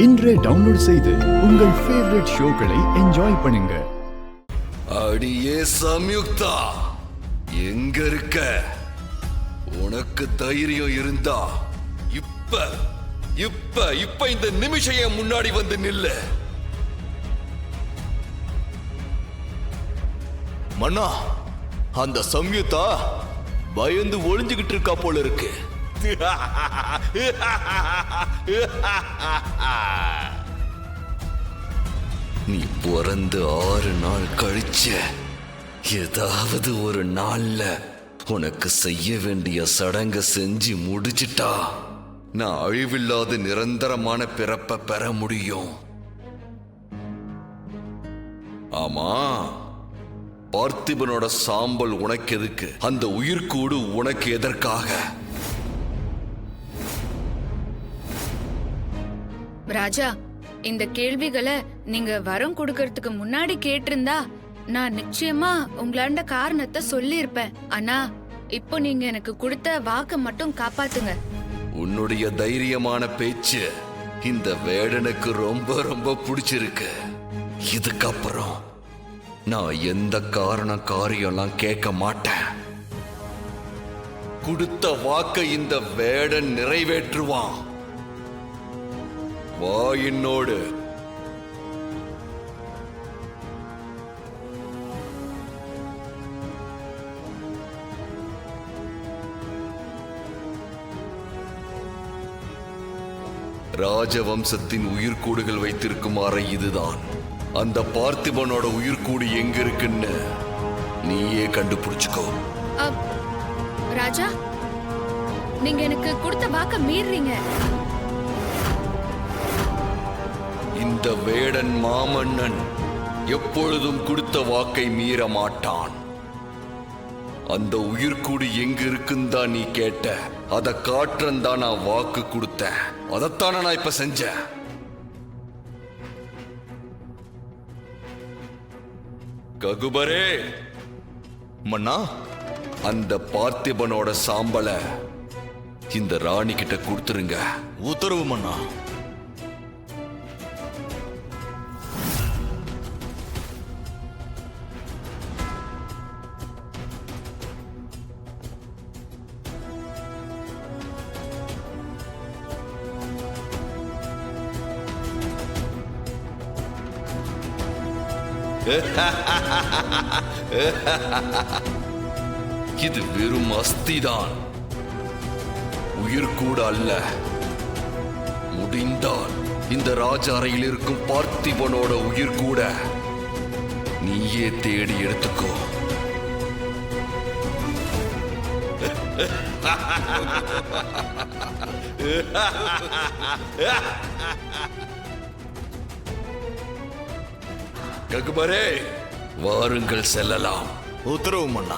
இன்றே டவுன்லோட் செய்து உங்கள் ஃபேவரட் ஷோக்களை என்ஜாய் பண்ணுங்க. அடியே சம்யுக்தா, எங்க இருக்க? உனக்கு தைரியம் இருந்தா இப்ப இப்ப இப்ப இந்த நிமிஷம் என் முன்னாடி வந்து நில்லு. மன்னா, அந்த சம்யுக்தா பயந்து ஒளிஞ்சுகிட்டு இருக்கா போல இருக்கு. நீ பிறந்து 6 நாள் கழிச்ச ஏதாவது ஒரு நாள்ல உனக்கு செய்ய வேண்டிய சடங்க செஞ்சு முடிச்சிட்டா நான் அழிவில்லாத நிரந்தரமான பிறப்பை பெற முடியும். ஆமா, பார்த்திபனோட சாம்பல் உனக்கு எதுக்கு? அந்த உயிர்கூடு உனக்கு எதற்காக? ராஜா, இந்த கேள்விகளை நீங்க வரம் கொடுக்கறதுக்கு முன்னாடி கேட்டிருந்தா நான் நிச்சயமா உங்களாண்ட காரணத்தை சொல்லியிருப்பேன். ஆனா இப்போ நீங்க எனக்கு கொடுத்த வாக்க மட்டும் காப்பாத்துங்க. உன்னுடைய தைரியமான பேச்சு இந்த வேடனுக்கு ரொம்ப ரொம்ப பிடிச்சிருக்கு. இதுக்கப்புறம் நான் எந்த காரியம்லாம் கேட்க மாட்டேன். கொடுத்த வாக்கை இந்த வேடன் நிறைவேற்றுவான். வா என்னோடு. ராஜவம்சத்தின் உயிர்கூடுகள் வைத்திருக்கும் அறை இதுதான். அந்த பார்த்திபனோட உயிர்கூடு எங்க இருக்குன்னு நீயே கண்டுபிடிச்சுக்கோ. ராஜா, நீங்க எனக்கு கொடுத்த வாக்க மீறீங்க. இந்த வேடன் மாமன்னன் எப்பொழுதும் கொடுத்த வாக்கை மீற மாட்டான். அந்த உயிர்கூடு எங்க இருக்குன்னு நீ கேட்ட. அதை காற்றந்தான் நான் வாக்கு கொடுத்தேன். அதைத்தான நான் இப்ப செஞ்சேன். ககுபரே, மன்னா, அந்த பார்த்திபனோட சாம்பலை இந்த ராணி கிட்ட கொடுத்துருங்க. உத்தரவு மன்னா. இது வெறும் அஸ்திதான், உயிர் கூட அல்ல. முடிந்தால் இந்த ராஜ அறையில் இருக்கும் பார்த்திபனோட உயிர் கூட நீயே தேடி எடுத்துக்கோ. ககுபரே, வாருங்கள் செல்லலாம். உத்தரவு மன்னா.